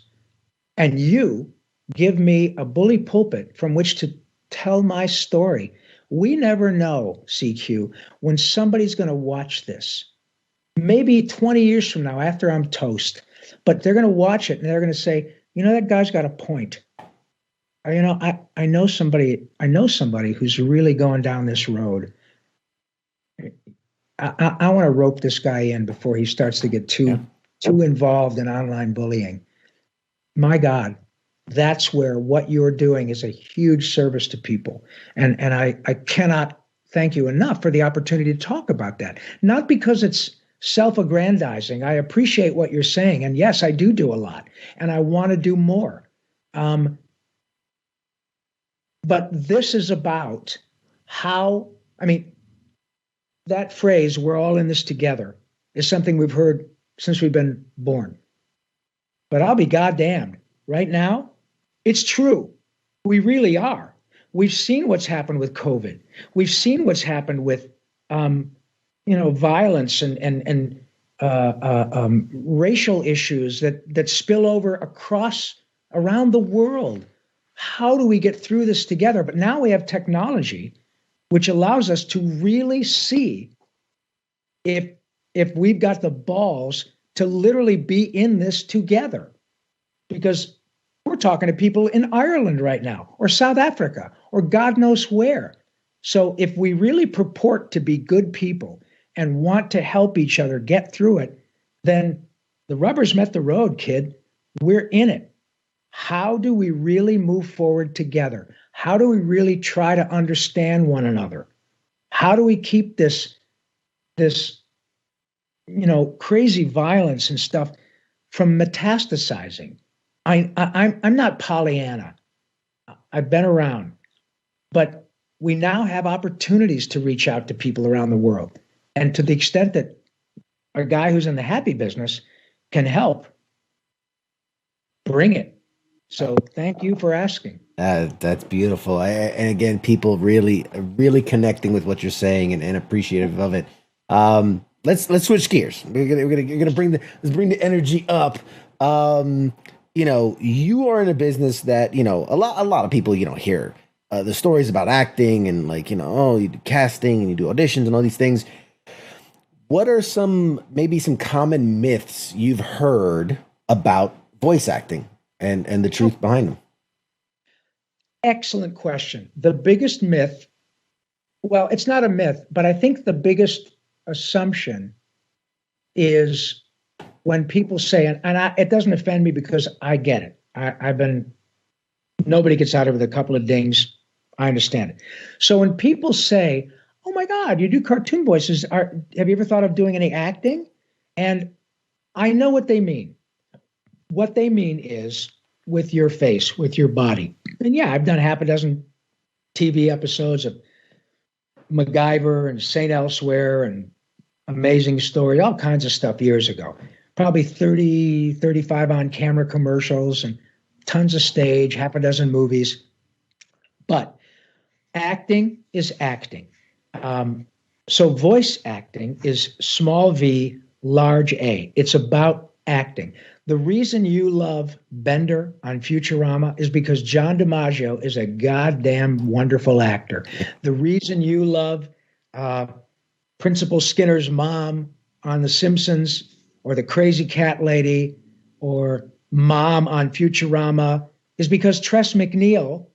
Speaker 3: and you give me a bully pulpit from which to tell my story, we never know, CQ, when somebody's going to watch this. Maybe 20 years from now, after I'm toast, but they're going to watch it and they're going to say, you know, that guy's got a point. You know, I know somebody who's really going down this road. I want to rope this guy in before he starts to get too involved in online bullying. My God, that's where what you're doing is a huge service to people. And I cannot thank you enough for the opportunity to talk about that. Not because it's self-aggrandizing. I appreciate what you're saying. And yes, I do a lot. And I want to do more. But this is about how, that phrase, we're all in this together, is something we've heard since we've been born. But I'll be goddamned. Right now, it's true. We really are. We've seen what's happened with COVID. We've seen what's happened with, violence and racial issues that spill over around the world. How do we get through this together? But now we have technology, which allows us to really see if we've got the balls to literally be in this together. Because we're talking to people in Ireland right now, or South Africa, or God knows where. So if we really purport to be good people and want to help each other get through it, then the rubber's met the road, kid. We're in it. How do we really move forward together? How do we really try to understand one another? How do we keep this crazy violence and stuff from metastasizing? I'm not Pollyanna. I've been around, but we now have opportunities to reach out to people around the world. And to the extent that a guy who's in the happy business can help, bring it. So thank you for asking.
Speaker 1: That's beautiful. And again, people really connecting with what you're saying and appreciative of it. Let's switch gears. We're gonna bring the energy up. You are in a business that, a lot of people, hear the stories about acting and you do casting and you do auditions and all these things. What are maybe some common myths you've heard about voice acting and the truth behind them?
Speaker 3: Excellent question. The biggest myth, well, it's not a myth, but I think the biggest assumption is when people say, it doesn't offend me because I get it. Nobody gets out of it with a couple of dings. I understand it. So when people say, oh my God, you do cartoon voices, have you ever thought of doing any acting? And I know what they mean. What they mean is with your face, with your body. And yeah, I've done half a dozen TV episodes of MacGyver and St. Elsewhere and Amazing Story, all kinds of stuff years ago. Probably 30, 35 on-camera commercials and tons of stage, half a dozen movies. But acting,
Speaker 2: is acting. So voice acting is small v, large A. It's about acting. The reason you love Bender on Futurama is because John DiMaggio is a goddamn wonderful actor. The reason you love Principal Skinner's mom on The Simpsons, or the crazy cat lady, or mom on Futurama, is because Tress MacNeille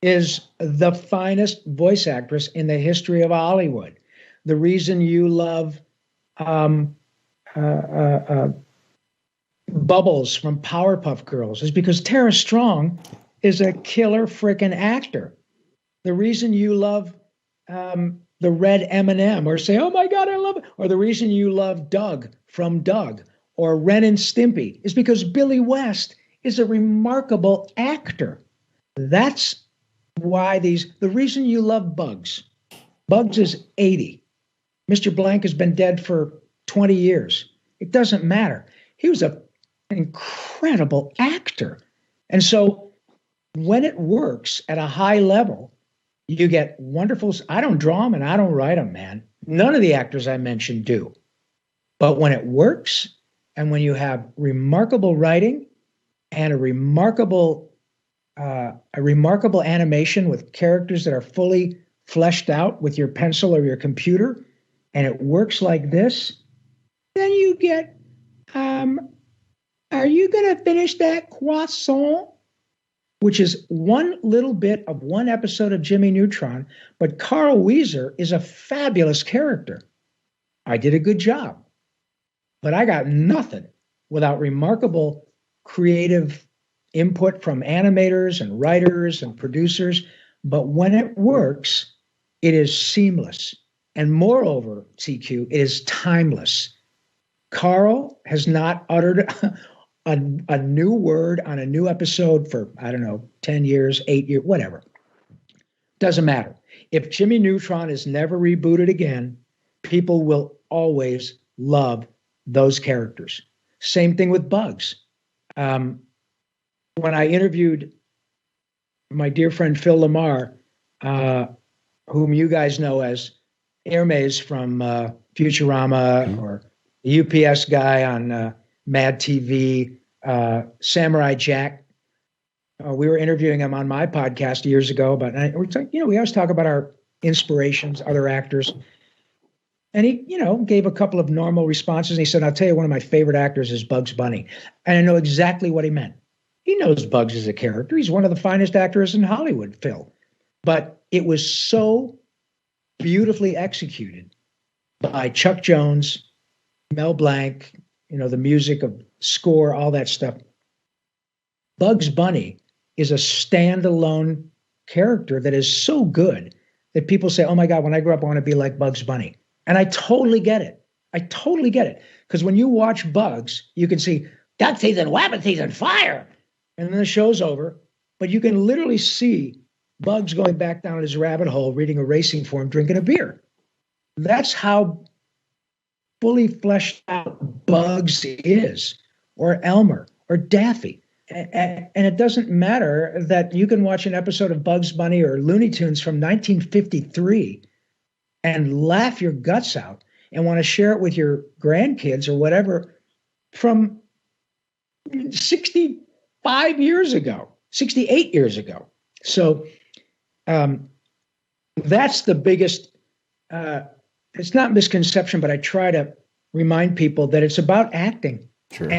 Speaker 2: is the finest voice actress in the history of Hollywood. The reason you love Bubbles from Powerpuff Girls is because Tara Strong is a killer freaking actor. The reason you love the red M&M, or say, oh my God, I love it, or the reason you love Doug from Doug, or Ren and Stimpy, is because Billy West is a remarkable actor. That's why the reason you love Bugs. Bugs is 80. Mr. Blank has been dead for 20 years. It doesn't matter. He was an incredible actor. And so when it works at a high level, you get wonderful. I don't draw them and I don't write them, man. None of the actors I mentioned do. But when it works, and when you have remarkable writing and a remarkable animation with characters that are fully fleshed out with your pencil or your computer, and it works like this, then you get, are you going to finish that croissant? Which is one little bit of one episode of Jimmy Neutron, but Carl Wheezer is a fabulous character. I did a good job, but I got nothing without remarkable creative input from animators and writers and producers. But when it works, it is seamless. And moreover, CQ, it is timeless. Carl has not uttered a new word on a new episode for, 10 years, 8 years, whatever. Doesn't matter. If Jimmy Neutron is never rebooted again, people will always love those characters. Same thing with Bugs. When I interviewed my dear friend Phil Lamar, whom you guys know as Hermes from Futurama, or the UPS guy on Mad TV, Samurai Jack. We were interviewing him on my podcast years ago, but we always talk about our inspirations, other actors. And he, gave a couple of normal responses. And he said, I'll tell you, one of my favorite actors is Bugs Bunny. And I know exactly what he meant. He knows Bugs is a character. He's one of the finest actors in Hollywood, Phil. But it was so beautifully executed by Chuck Jones, Mel Blanc, the music of score, all that stuff. Bugs Bunny is a standalone character that is so good that people say, oh my God, when I grow up, I want to be like Bugs Bunny. And I totally get it. Because when you watch Bugs, you can see duck season, wabbit season, fire. And then the show's over. But you can literally see Bugs going back down his rabbit hole, reading a racing form, drinking a beer. That's how fully fleshed out Bugs is, or Elmer, or Daffy. And it doesn't matter that you can watch an episode of Bugs Bunny or Looney Tunes from 1953 and laugh your guts out and want to share it with your grandkids or whatever from 65 years ago, 68 years ago. So that's the biggest, it's not misconception, but I try to remind people that it's about acting.
Speaker 1: Sure.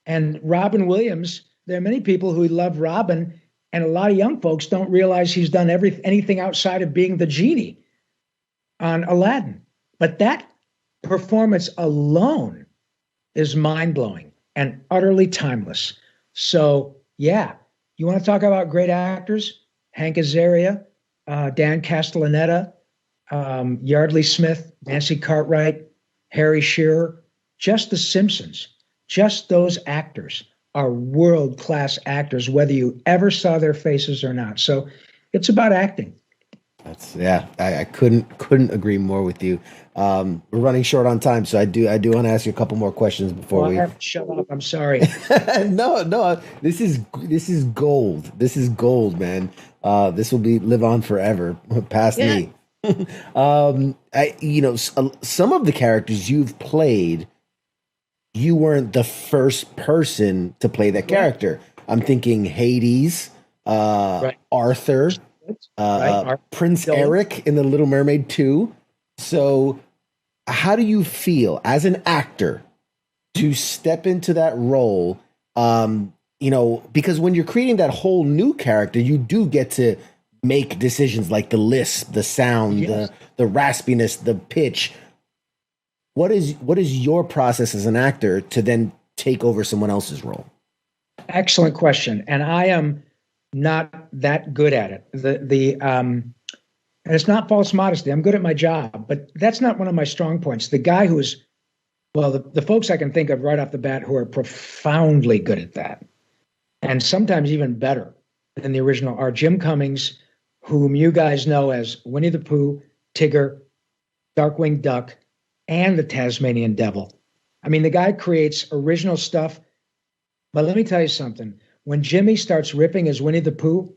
Speaker 2: And Robin Williams, there are many people who love Robin, and a lot of young folks don't realize he's done anything outside of being the genie on Aladdin. But that performance alone is mind-blowing and utterly timeless. So, yeah, you want to talk about great actors? Hank Azaria, Dan Castellaneta, Yardley Smith, Nancy Cartwright, Harry Shearer, just The Simpsons. Just those actors are world-class actors, whether you ever saw their faces or not. So it's about acting.
Speaker 1: I couldn't agree more with you. We're running short on time, so I do want to ask you a couple more questions before
Speaker 2: Well, I
Speaker 1: we.
Speaker 2: have to shut up. I'm sorry.
Speaker 1: No, this is gold. This is gold, man. This will be live on forever past
Speaker 2: Yeah.
Speaker 1: me. Some of the characters you've played, you weren't the first person to play that character. I'm thinking Hades,
Speaker 2: Right.
Speaker 1: Arthur,
Speaker 2: Right.
Speaker 1: Prince Eric in The Little Mermaid 2. So, how do you feel as an actor to step into that role? Because when you're creating that whole new character, you do get to make decisions like the lisp, the sound,
Speaker 2: Yes.
Speaker 1: the raspiness, the pitch. What is your process as an actor to then take over someone else's role?
Speaker 2: Excellent question. And I am not that good at it. And it's not false modesty. I'm good at my job, but that's not one of my strong points. The guy who's, well, the folks I can think of right off the bat who are profoundly good at that, and sometimes even better than the original, are Jim Cummings, whom you guys know as Winnie the Pooh, Tigger, Darkwing Duck, and the Tasmanian Devil. I mean, the guy creates original stuff. But let me tell you something. When Jimmy starts ripping as Winnie the Pooh,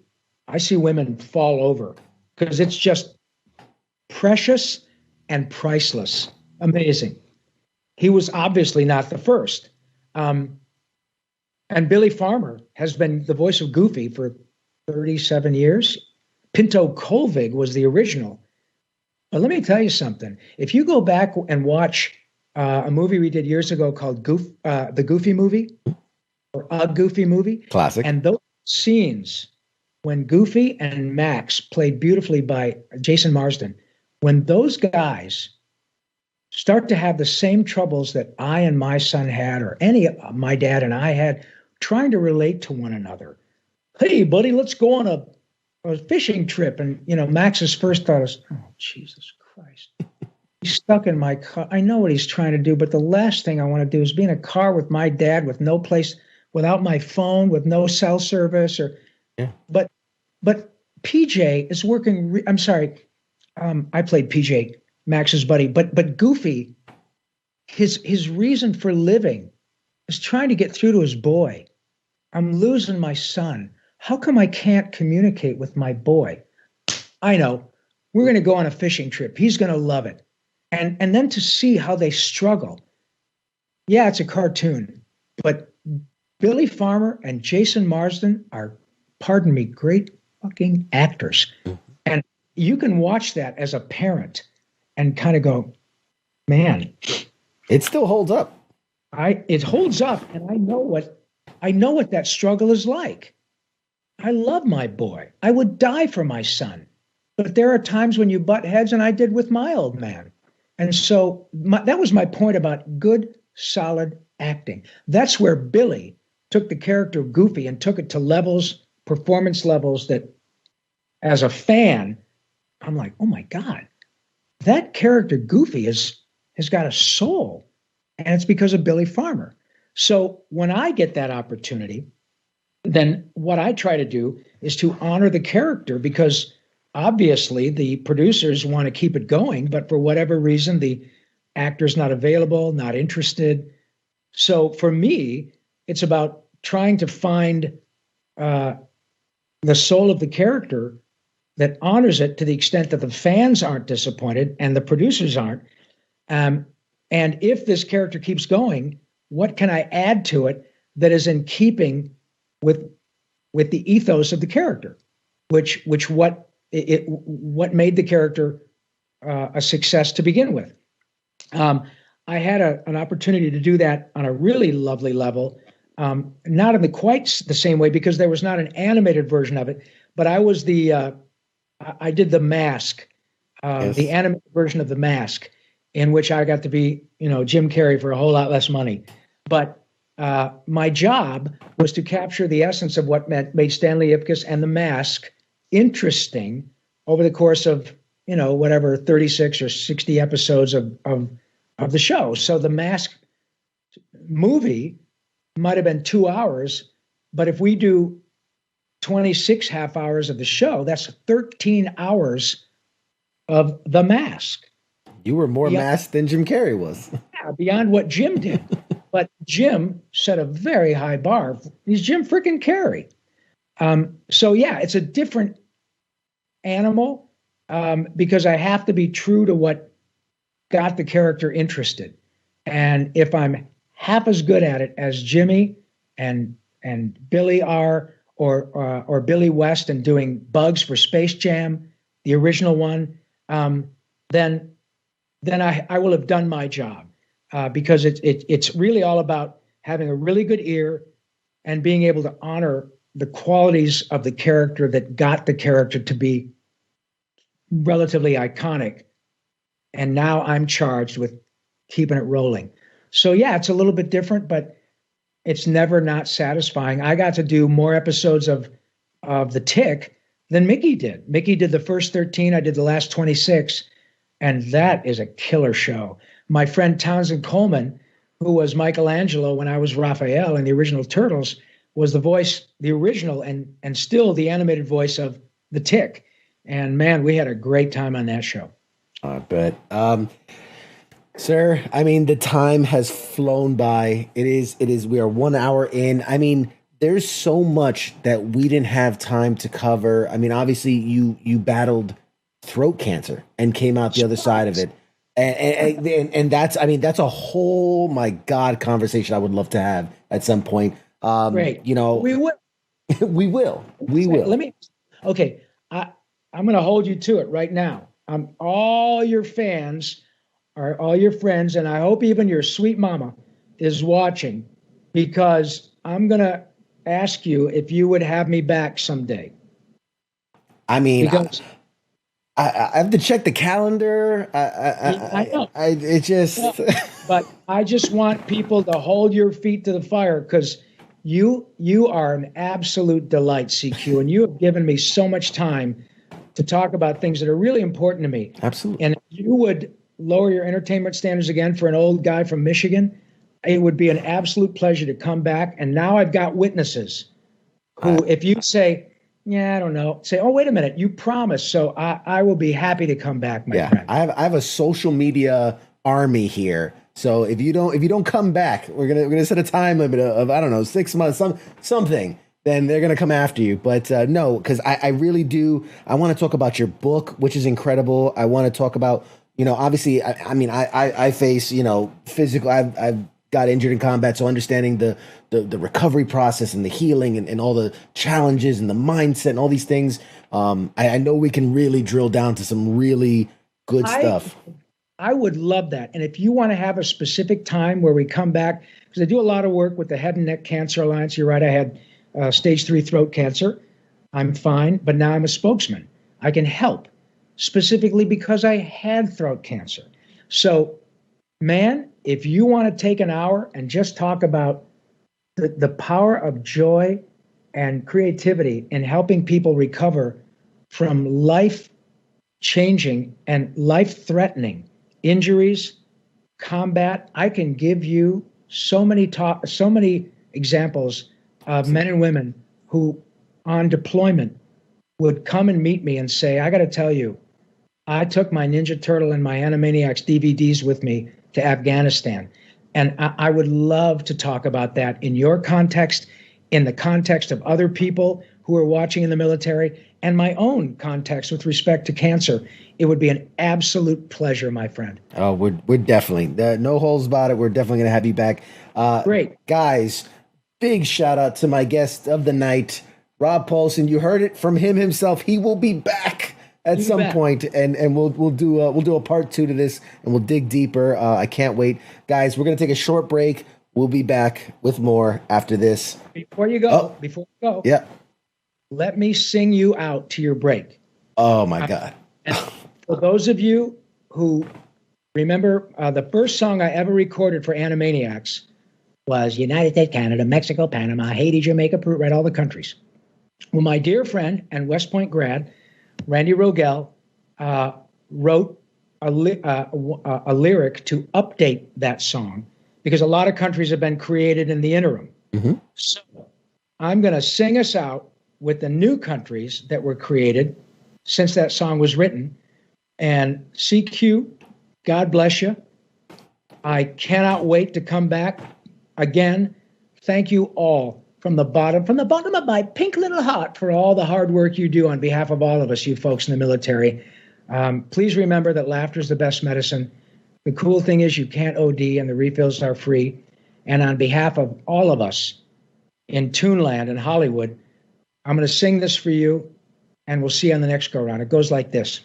Speaker 2: I see women fall over because it's just precious and priceless. Amazing. He was obviously not the first. And Billy Farmer has been the voice of Goofy for 37 years. Pinto Colvig was the original. But let me tell you something. If you go back and watch a movie we did years ago called the Goofy Movie, or A Goofy Movie.
Speaker 1: Classic.
Speaker 2: And those scenes when Goofy and Max, played beautifully by Jason Marsden, when those guys start to have the same troubles that I and my son had, or my dad and I had, trying to relate to one another. Hey, buddy, let's go on a fishing trip. And, Max's first thought is, oh, Jesus Christ. He's stuck in my car. I know what he's trying to do, but the last thing I want to do is be in a car with my dad with no place, without my phone, with no cell service, but PJ is working. I'm sorry, I played PJ, Max's buddy, but Goofy, his reason for living is trying to get through to his boy. I'm losing my son. How come I can't communicate with my boy? I know. We're going to go on a fishing trip. He's going to love it. And then to see how they struggle. Yeah, it's a cartoon, but Billy Farmer and Jason Marsden are, pardon me, great fucking actors. And you can watch that as a parent and kind of go, man.
Speaker 1: It still holds up.
Speaker 2: It holds up, and I know what that struggle is like. I love my boy. I would die for my son. But there are times when you butt heads, and I did with my old man. And so that was my point about good, solid acting. That's where Billy took the character of Goofy and took it to performance levels that, as a fan, I'm like, oh my God, that character Goofy has got a soul. And it's because of Billy Farmer. So when I get that opportunity, then what I try to do is to honor the character, because obviously the producers want to keep it going, but for whatever reason, the actor's not available, not interested. So for me, it's about trying to find the soul of the character that honors it to the extent that the fans aren't disappointed and the producers aren't. And if this character keeps going, what can I add to it that is in keeping with the ethos of the character, what made the character a success to begin with. I had an opportunity to do that on a really lovely level, not in quite the same way because there was not an animated version of it, but I was I did The Mask,
Speaker 1: Yes.
Speaker 2: the animated version of The Mask, in which I got to be, Jim Carrey for a whole lot less money. But my job was to capture the essence of what made Stanley Ipkiss and The Mask interesting over the course of, 36 or 60 episodes of the show. So The Mask movie might have been 2 hours, but if we do 26 half hours of the show, that's 13 hours
Speaker 3: of The Mask.
Speaker 1: You were more masked than Jim Carrey was.
Speaker 3: Yeah, beyond what Jim did. But Jim set a very high bar. He's Jim freaking Carrey. So yeah, it's a different animal because I have to be true to what got the character interested. And if I'm half as good at it as Jimmy and Billy are, or Billy West and doing Bugs for Space Jam, the original one, then I will have done my job because it's really all about having a really good ear and being able to honor the qualities of the character that got the character to be relatively iconic. And now I'm charged with keeping it rolling. So yeah, it's a little bit different, but it's never not satisfying. I got to do more episodes of The Tick than Mickey did. Mickey did the first 13. I did the last 26. And that is a killer show. My friend Townsend Coleman, who was Michelangelo when I was Raphael in the original Turtles, was the voice, the original and still the animated voice of The Tick. And man, we had a great time on that show.
Speaker 1: I bet. Sir, I mean, the time has flown by. It is, we are 1 hour in. I mean, there's so much that we didn't have time to cover. I mean, obviously you battled throat cancer and came out the other side of it. And that's, I mean, that's a whole, my God, conversation I would love to have at some point.
Speaker 3: Great.
Speaker 1: You know,
Speaker 3: we will.
Speaker 1: we will.
Speaker 3: Okay. I'm going to hold you to it right now. All your fans are all your friends, and I hope even your sweet mama is watching, because I'm going to ask you if you would have me back someday.
Speaker 1: I mean, I have to check the calendar.
Speaker 3: I know.
Speaker 1: It just.
Speaker 3: But I just want people to hold your feet to the fire, because you are an absolute delight, CQ, and you have given me so much time to talk about things that are really important to me.
Speaker 1: Absolutely.
Speaker 3: And if you would lower your entertainment standards again for an old guy from Michigan, it would be an absolute pleasure to come back. And now I've got witnesses who, if you say, yeah, I don't know, say, oh, wait a minute, you promised. So I will be happy to come back, my friend.
Speaker 1: I have a social media army here. So if you don't come back, we're gonna set a time limit of I don't know, 6 months, something. Then they're going to come after you. But no, because I really do. I want to talk about your book, which is incredible. I want to talk about, you know, obviously, I mean, I face, you know, physical. I've got injured in combat. So understanding the recovery process and the healing and all the challenges and the mindset and all these things. I know we can really drill down to some really good stuff.
Speaker 3: I would love that. And if you want to have a specific time where we come back, because I do a lot of work with the Head and Neck Cancer Alliance. You're right. I had stage 3 throat cancer. I'm fine, but now I'm a spokesman. I can help specifically because I had throat cancer. So, man, if you want to take an hour and just talk about the power of joy and creativity in helping people recover from life-changing and life-threatening injuries, combat, I can give you so many examples of men and women who on deployment would come and meet me and say, I got to tell you, I took my Ninja Turtle and my Animaniacs DVDs with me to Afghanistan. And I would love to talk about that in your context, in the context of other people who are watching in the military, and my own context with respect to cancer. It would be an absolute pleasure, my friend.
Speaker 1: Oh, we're definitely, no holes about it. We're definitely going to have you back.
Speaker 3: Great.
Speaker 1: Guys, big shout out to my guest of the night, Rob Paulsen. You heard it from him himself. He will be back at some point, and we'll do a part 2 to this, and we'll dig deeper. I can't wait, guys. We're gonna take a short break. We'll be back with more after this.
Speaker 3: Before you go,
Speaker 1: yeah,
Speaker 3: let me sing you out to your break.
Speaker 1: Oh my God!
Speaker 3: And for those of you who remember, the first song I ever recorded for Animaniacs was United States, Canada, Mexico, Panama, Haiti, Jamaica, Peru, right, all the countries. Well, my dear friend and West Point grad, Randy Rogel, wrote a lyric to update that song because a lot of countries have been created in the interim.
Speaker 1: Mm-hmm.
Speaker 3: So I'm going to sing us out with the new countries that were created since that song was written. And CQ, God bless you. I cannot wait to come back again. Thank you all from the bottom of my pink little heart for all the hard work you do on behalf of all of us, you folks in the military. Please remember that laughter is the best medicine. The cool thing is you can't OD and the refills are free. And on behalf of all of us in Toonland and Hollywood, I'm going to sing this for you, and we'll see you on the next go-around. It goes like this.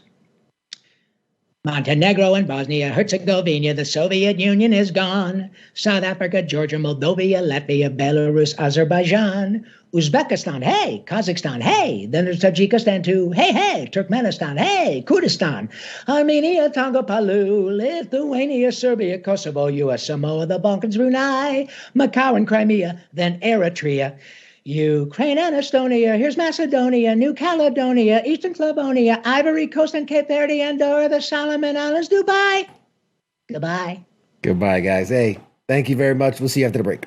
Speaker 3: Montenegro and Bosnia, Herzegovina, the Soviet Union is gone. South Africa, Georgia, Moldova, Latvia, Belarus, Azerbaijan, Uzbekistan, hey, Kazakhstan, hey, then there's Tajikistan too, hey, Turkmenistan, hey, Kurdistan, Armenia, Tonga, Palau, Lithuania, Serbia, Kosovo, US Samoa, the Balkans, Brunei, Macau and Crimea, then Eritrea, Ukraine and Estonia, here's Macedonia, New Caledonia, Eastern Slavonia, Ivory Coast and Cape Verde, Andorra, the Solomon Islands, Dubai. Goodbye.
Speaker 1: Goodbye, guys. Hey, thank you very much. We'll see you after the break.